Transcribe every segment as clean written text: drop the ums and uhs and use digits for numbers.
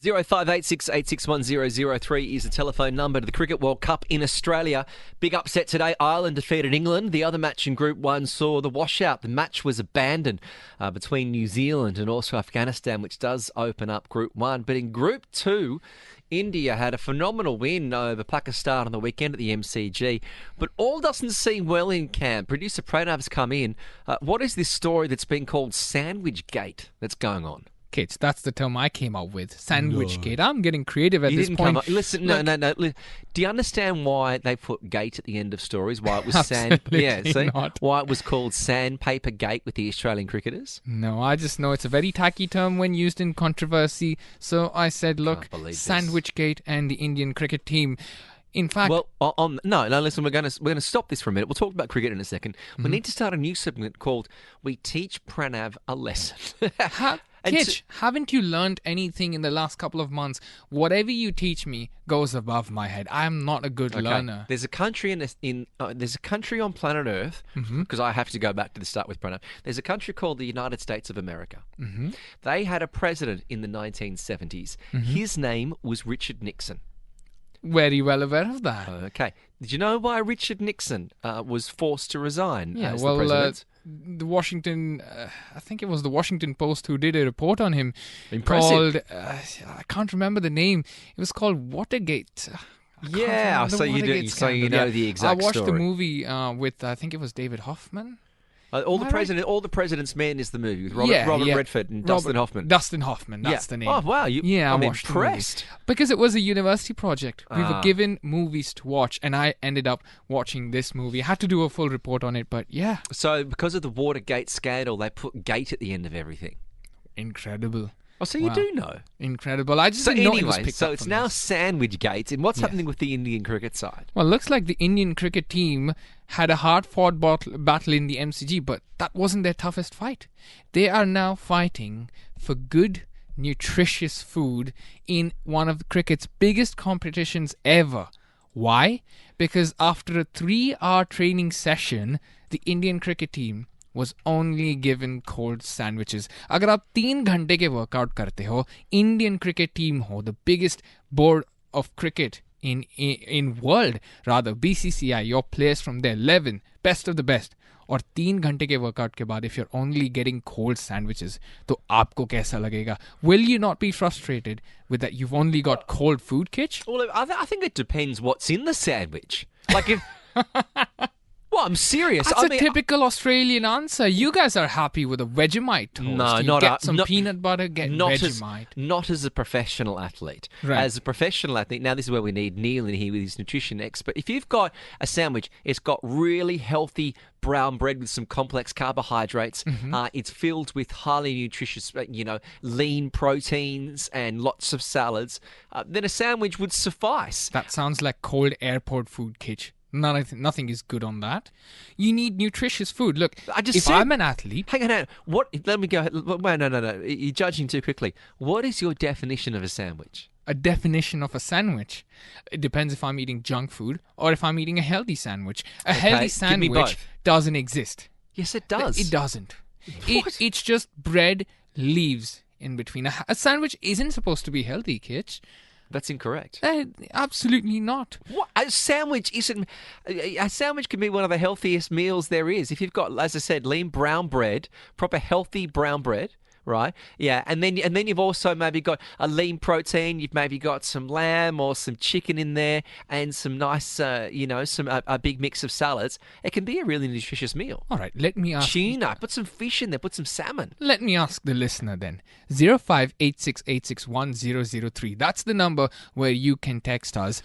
0586861003 is the telephone number to the Cricket World Cup in Australia. Big upset today. Ireland defeated England. The other match in Group 1 saw the washout. The match was abandoned between New Zealand and also Afghanistan, which does open up Group 1. But in Group 2, India had a phenomenal win over Pakistan on the weekend at the MCG. But all doesn't seem well in camp. Producer Pranav's come in. What is this story that's been called Sandwich Gate that's going on? Kids, that's the term I came up with. Sandwich gate. I'm getting creative at this point. Listen, no. Do you understand why they put gate at the end of stories? Why it was why it was called Sandpaper Gate with the Australian cricketers? No, I just know it's a very tacky term when used in controversy. So I said, look, Sandwich Gate and the Indian cricket team. In fact, listen, we're going to stop this for a minute. We'll talk about cricket in a second. We need to start a new segment called "We Teach Pranav a Lesson." Kitch, haven't you learned anything in the last couple of months? Whatever you teach me goes above my head. I am not a good learner. There's a country there's a country on planet Earth, because I have to go back to the start with Pranav. There's a country called the United States of America. They had a president in the 1970s. His name was Richard Nixon. Very well aware of that. Okay. Did you know why Richard Nixon was forced to resign as the president? The Washington, I think it was the Washington Post who did a report on him. Impressive. Called, I can't remember the name. It was called Watergate. So you know the exact story. I watched the movie with, I think it was David Hoffman. All the President's Men is the movie with Robert Redford and Dustin Hoffman. Dustin Hoffman, that's the name. Oh, wow. I'm watched impressed. Because it was a university project. We were given movies to watch, and I ended up watching this movie. I had to do a full report on it, but yeah. So because of the Watergate scandal, they put gate at the end of everything. Incredible. Oh, so you do know. Incredible. I just didn't know it was picked up. So it's now Sandwich Gate. And what's happening with the Indian cricket side? Well, it looks like the Indian cricket team had a hard-fought battle in the MCG, but that wasn't their toughest fight. They are now fighting for good, nutritious food in one of cricket's biggest competitions ever. Why? Because after a 3-hour training session, the Indian cricket team was only given cold sandwiches. अगर आप 3 घंटे के workout करते हो, Indian cricket team हो, the biggest board of cricket in world, rather BCCI, your players from there, 11, best of the best. और 3 घंटे के workout के बाद, if you're only getting cold sandwiches, तो आपको कैसा लगेगा? Will you not be frustrated with that you've only got cold food, Kitch? Well, I think it depends what's in the sandwich. Like if... Well, I'm serious. That's a typical Australian answer. You guys are happy with a Vegemite toast. No, get some peanut butter, get Vegemite. Not as a professional athlete. Right. As a professional athlete, now this is where we need Neil in here with his nutrition expert. If you've got a sandwich, it's got really healthy brown bread with some complex carbohydrates. It's filled with highly nutritious, lean proteins and lots of salads. Then a sandwich would suffice. That sounds like cold airport food, Kitch. Nothing is good on that. You need nutritious food. Look, I'm an athlete... Hang on. What? Let me go. Wait, no. You're judging too quickly. What is your definition of a sandwich? A definition of a sandwich? It depends if I'm eating junk food or if I'm eating a healthy sandwich. A healthy sandwich doesn't exist. Yes, it does. It doesn't. What? It's just bread, leaves in between. A sandwich isn't supposed to be healthy, Kitch. That's incorrect. Absolutely not. What? A sandwich isn't... A sandwich can be one of the healthiest meals there is. If you've got, as I said, lean brown bread, proper healthy brown bread, right? Yeah, and then you've also maybe got a lean protein. You've maybe got some lamb or some chicken in there and some nice, a big mix of salads. It can be a really nutritious meal. All right, let me ask... Tuna, put some fish in there, put some salmon. Let me ask the listener then. 0586861003. That's the number where you can text us.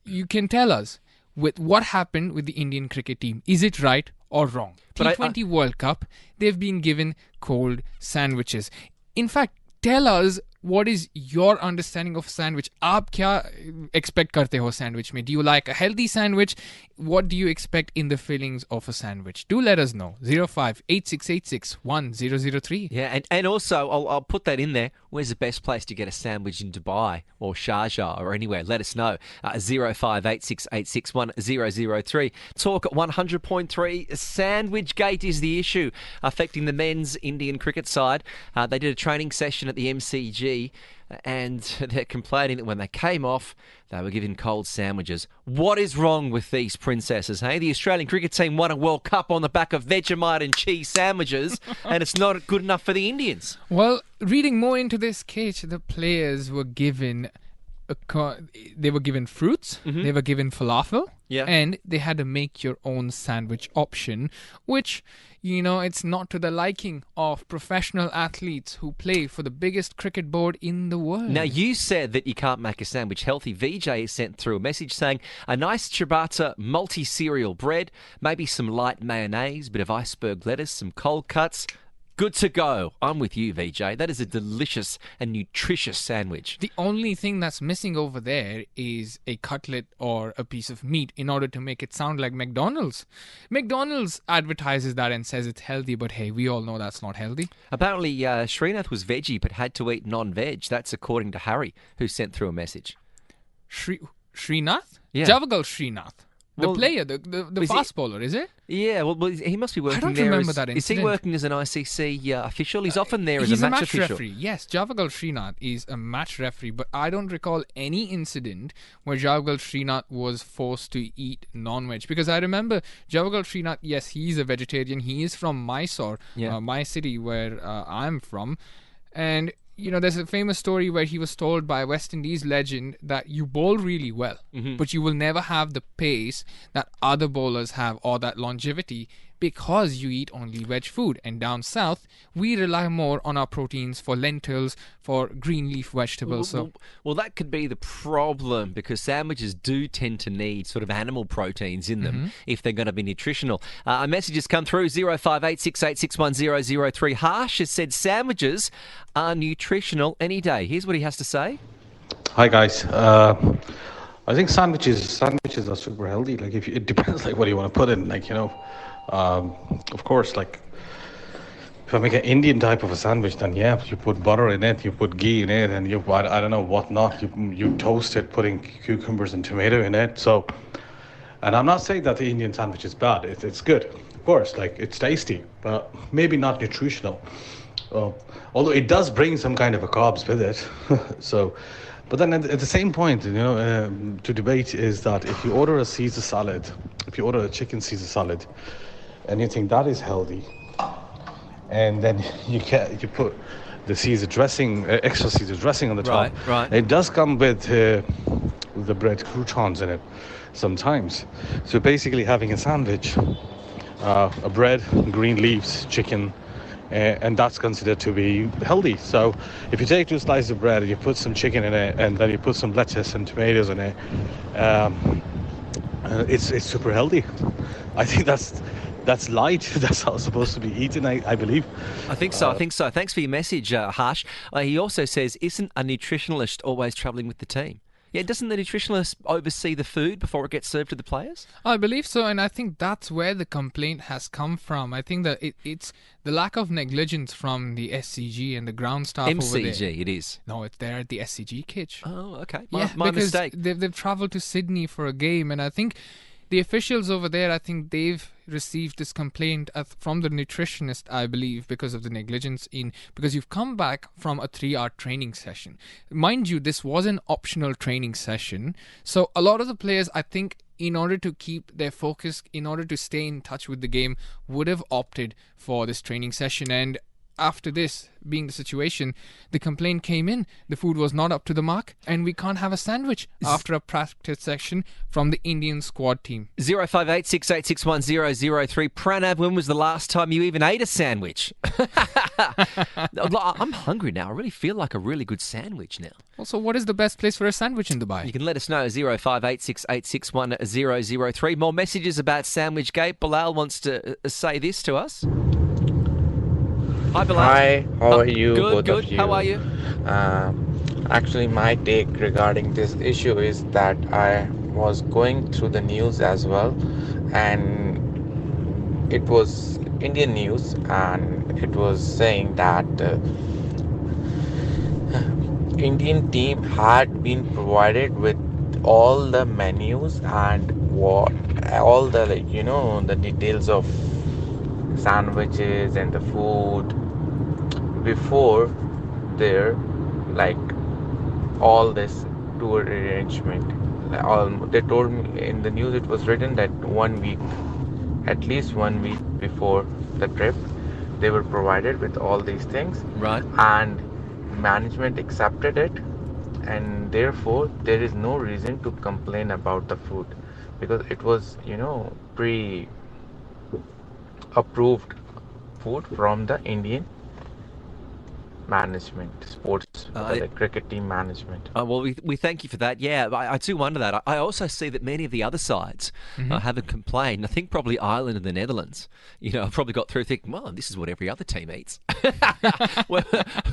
You can tell us with what happened with the Indian cricket team. Is it right or wrong? T20 World Cup, they've been given cold sandwiches. In fact, tell us what is your understanding of sandwich. आप क्या expect करते हो sandwich में? Do you like a healthy sandwich? What do you expect in the fillings of a sandwich? Do let us know. 0586861003. Yeah, and also I'll put that in there. Where's the best place to get a sandwich in Dubai or Sharjah or anywhere? Let us know. 0586861003. Talk at 100.3. Sandwich Gate is the issue affecting the men's Indian cricket side. They did a training session at the MCG. MCG, and they're complaining that when they came off, they were given cold sandwiches. What is wrong with these princesses, hey? The Australian cricket team won a World Cup on the back of Vegemite and cheese sandwiches, and it's not good enough for the Indians. Well, reading more into this, Kitch, the players were given they were given fruits, they were given falafel, and they had a make your own sandwich option, which, it's not to the liking of professional athletes who play for the biggest cricket board in the world. Now, you said that you can't make a sandwich healthy. VJ sent through a message saying a nice ciabatta multi-cereal bread, maybe some light mayonnaise, bit of iceberg lettuce, some cold cuts. Good to go. I'm with you, VJ. That is a delicious and nutritious sandwich. The only thing that's missing over there is a cutlet or a piece of meat in order to make it sound like McDonald's. McDonald's advertises that and says it's healthy, but hey, we all know that's not healthy. Apparently, Srinath was veggie but had to eat non-veg. That's according to Harry, who sent through a message. Srinath? Yeah. Javagal Srinath. The player, the fast bowler, is it? Yeah, well, he must be working there. I don't remember that incident. Is he working as an ICC official? He's often there as he's a match official. Referee. Yes, Javagal Srinath is a match referee, but I don't recall any incident where Javagal Srinath was forced to eat non-veg. Because I remember Javagal Srinath, yes, he's a vegetarian. He is from Mysore, my city where I'm from. And there's a famous story where he was told by a West Indies legend that you bowl really well, but you will never have the pace that other bowlers have or that longevity because you eat only veg food. And down south, we rely more on our proteins for lentils, for green leaf vegetables. Well, that could be the problem because sandwiches do tend to need sort of animal proteins in them if they're going to be nutritional. A message has come through, 0586861003. Harsh has said sandwiches are nutritional any day. Here's what he has to say. Hi, guys. I think sandwiches are super healthy. Like, it depends, like, what you want to put in. Like, of course, like, if I make an Indian type of a sandwich, then you put butter in it, you put ghee in it, and you put, I don't know what not. You toast it, putting cucumbers and tomato in it. So, and I'm not saying that the Indian sandwich is bad. It's good, of course. Like, it's tasty, but maybe not nutritional. Although it does bring some kind of a carbs with it. So, but then at the same point, to debate is that if you order a Caesar salad, if you order a chicken Caesar salad, and you think that is healthy, and then you put the Caesar dressing, extra Caesar dressing on the top. Right. It does come with the bread croutons in it sometimes. So basically having a sandwich, a bread, green leaves, chicken, and that's considered to be healthy. So if you take 2 slices of bread and you put some chicken in it, and then you put some lettuce and tomatoes in it, it's super healthy. I think that's light. That's how it's supposed to be eaten, I believe. I think so. Thanks for your message, Harsh. He also says, isn't a nutritionalist always travelling with the team? Yeah, doesn't the nutritionist oversee the food before it gets served to the players? I believe so, and I think that's where the complaint has come from. I think that it's the lack of negligence from the SCG and the ground staff over there. MCG, it is. No, it's there at the SCG, Kitch. Oh, okay. My because mistake. They've travelled to Sydney for a game, and I think the officials over there, I think they've received this complaint from the nutritionist, I believe, because of the negligence because you've come back from a 3-hour training session. Mind you, this was an optional training session. So a lot of the players, I think, in order to keep their focus, in order to stay in touch with the game, would have opted for this training session. And after this being the situation, the complaint came in. The food was not up to the mark, and we can't have a sandwich after a practice session from the Indian squad team. 0586861003. Pranav, when was the last time you even ate a sandwich? I'm hungry now. I really feel like a really good sandwich now. Also, what is the best place for a sandwich in Dubai? You can let us know, 0586861003. More messages about Sandwich Gate. Bilal wants to say this to us. Hi, Bilal. Hi, how are you? Good. Both of you? How are you? Actually, my take regarding this issue is that I was going through the news as well, and it was Indian news, and it was saying that Indian team had been provided with all the menus and all the the details of sandwiches and the food before their like all this tour arrangement. They told me in the news, it was written that 1 week, at least 1 week before the trip, they were provided with all these things, Right. and management accepted it, and therefore there is no reason to complain about the food, because it was, pre approved food from the Indian management, sports, the cricket team management. Well, we thank you for that. Yeah, I do wonder that. I also see that many of the other sides haven't complained. I think probably Ireland and the Netherlands, have probably got through thinking, well, this is what every other team eats. Well,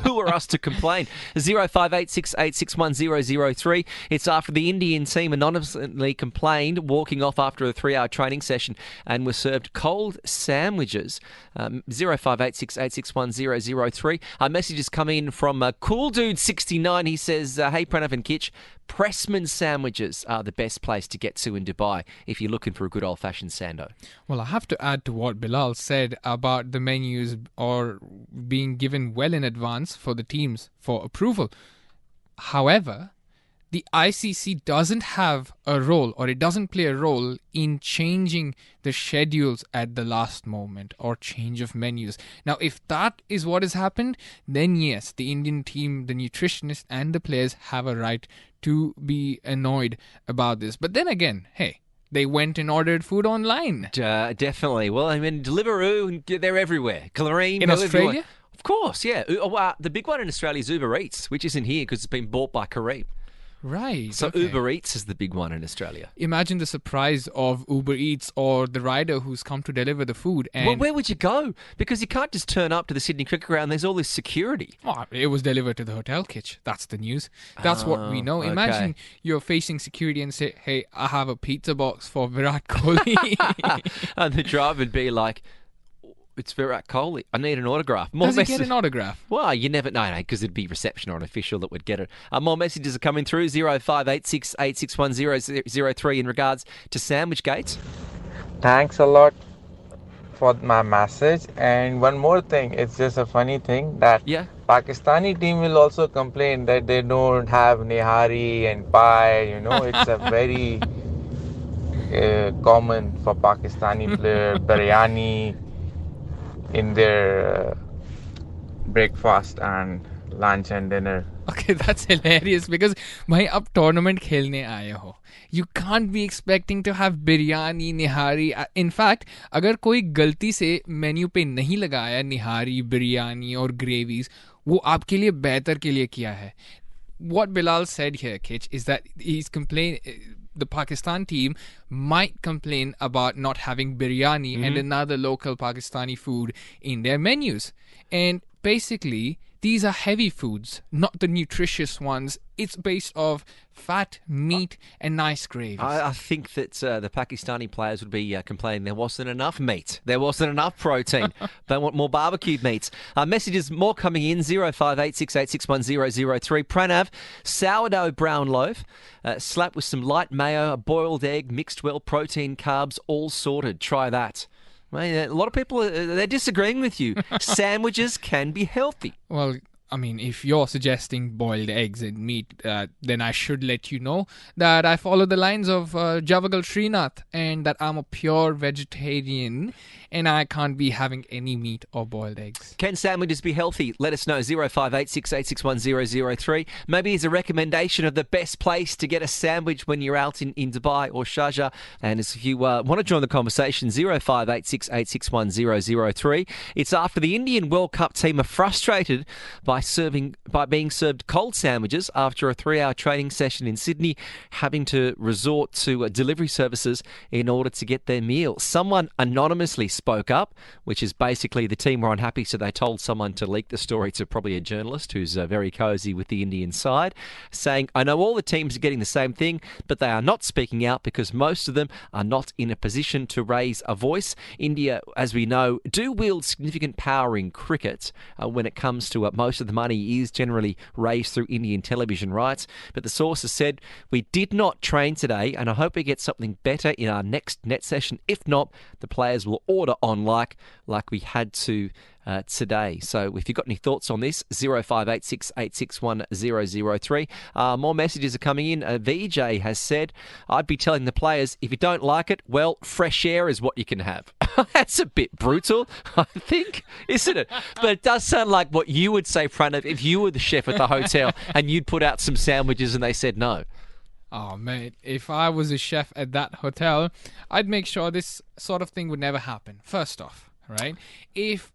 who are us to complain? 0586861003. It's after the Indian team anonymously complained, walking off after a 3-hour training session and were served cold sandwiches. 0586861003. Our message is coming in from Cool Dude 69. He says, hey, Pranav and Kitch, Pressman sandwiches are the best place to get to in Dubai if you're looking for a good old-fashioned sando. Well, I have to add to what Bilal said about the menus or being given well in advance for the teams for approval. However, the ICC doesn't have a role, or it doesn't play a role in changing the schedules at the last moment or change of menus. Now, if that is what has happened, then yes, the Indian team, the nutritionists and the players have a right to be annoyed about this. But then again, hey, they went and ordered food online. Definitely. Well, I mean, Deliveroo, they're everywhere. Careem, In Australia? Of course, yeah. The big one in Australia is Uber Eats, which isn't here because it's been bought by Careem. Right. So okay. Uber Eats is the big one in Australia. Imagine the surprise of Uber Eats or the rider who's come to deliver the food. And Well, where would you go? Because you can't just turn up to the Sydney Cricket Ground. There's all this security. Oh, it was delivered to the out.Kitch. That's the news. That's what we know. okay. Imagine you're facing security and say, hey, I have a pizza box for Virat Kohli. And the driver would be like, it's Virat Kohli. I need an autograph. Does he get an autograph? Well, you never know, because it'd be reception or an official that would get it. More messages are coming through. 0586861003 in regards to sandwich gates. Thanks a lot for my message. And one more thing, it's just a funny thing that Pakistani team will also complain that they don't have nihari and pie. It's a very common for Pakistani player, biryani in their breakfast and lunch and dinner. Okay, that's hilarious because bhai ab tournament khelne aaye ho. You can't be expecting to have biryani, nihari. In fact, agar koi galti se menu pe nahi lagaya nihari, biryani or gravies, wo aapke liye behtar ke liye kiya hai. What Bilal said here, Kitch, is that he's the Pakistan team might complain about not having biryani and another local Pakistani food in their menus. And basically, these are heavy foods, not the nutritious ones. It's based off fat, meat, and nice gravies. I think that the Pakistani players would be complaining there wasn't enough meat. There wasn't enough protein. They want more barbecued meats. Messages more coming in, 0586861003. Pranav, sourdough brown loaf, slapped with some light mayo, a boiled egg, mixed well, protein, carbs, all sorted. Try that. A lot of people, they're disagreeing with you. Sandwiches can be healthy. Well, I mean, if you're suggesting boiled eggs and meat, then I should let you know that I follow the lines of Javagal Srinath and that I'm a pure vegetarian and I can't be having any meat or boiled eggs. Can sandwiches be healthy? Let us know, 0586861003. Maybe it's a recommendation of the best place to get a sandwich when you're out in Dubai or Sharjah. And if you want to join the conversation, 0586861003. It's after the Indian World Cup team are frustrated by being served cold sandwiches after a 3-hour training session in Sydney, having to resort to delivery services in order to get their meal. Someone anonymously spoke up, which is basically the team were unhappy, so they told someone to leak the story to probably a journalist who's very cosy with the Indian side, saying, I know all the teams are getting the same thing, but they are not speaking out because most of them are not in a position to raise a voice. India, as we know, do wield significant power in cricket when it comes to most of the money is generally raised through Indian television rights. But the sources said, we did not train today and I hope we get something better in our next net session. If not, the players will order on like we had to today. So if you've got any thoughts on this, 0586 861 003. More messages are coming in. VJ has said, I'd be telling the players, if you don't like it, well, fresh air is what you can have. That's a bit brutal, I think, isn't it? But it does sound like what you would say, Pranav, if you were the chef at the hotel and you'd put out some sandwiches and they said no. Oh, mate, if I was a chef at that hotel, I'd make sure this sort of thing would never happen. First off, right? If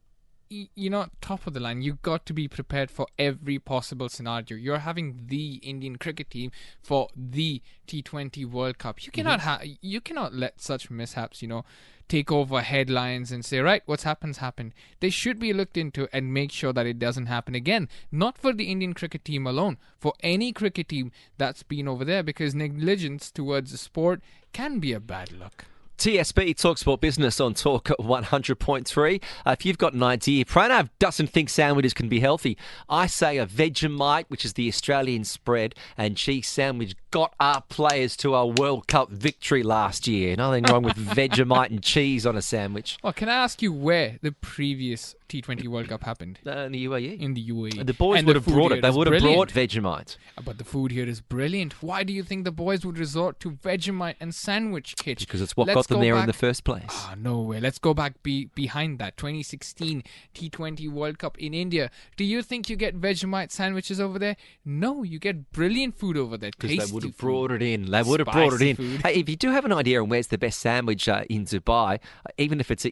you're not top of the line, you've got to be prepared for every possible scenario. You're having the Indian cricket team for the T20 World Cup. You cannot you cannot let such mishaps, take over headlines and say, right, what's happened. They should be looked into and make sure that it doesn't happen again. Not for the Indian cricket team alone, for any cricket team that's been over there, because negligence towards the sport can be a bad look. TSB talks about business on Talk 100.3. If you've got an idea, Pranav doesn't think sandwiches can be healthy. I say a Vegemite, which is the Australian spread, and cheese sandwich got our players to our World Cup victory last year. Nothing wrong with Vegemite and cheese on a sandwich. Well, can I ask you where the previous T20 World Cup happened? In the UAE. In the UAE. The boys would have brought it. They would have brought Vegemite. But the food here is brilliant. Why do you think the boys would resort to Vegemite and sandwich kit? Because it's what got them there in the first place. No way. Let's go back behind that. 2016 T20 World Cup in India. Do you think you get Vegemite sandwiches over there? No, you get brilliant food over there. Because they would have brought it in. They would have brought it in. Hey, if you do have an idea on where's the best sandwich in Dubai, even if it's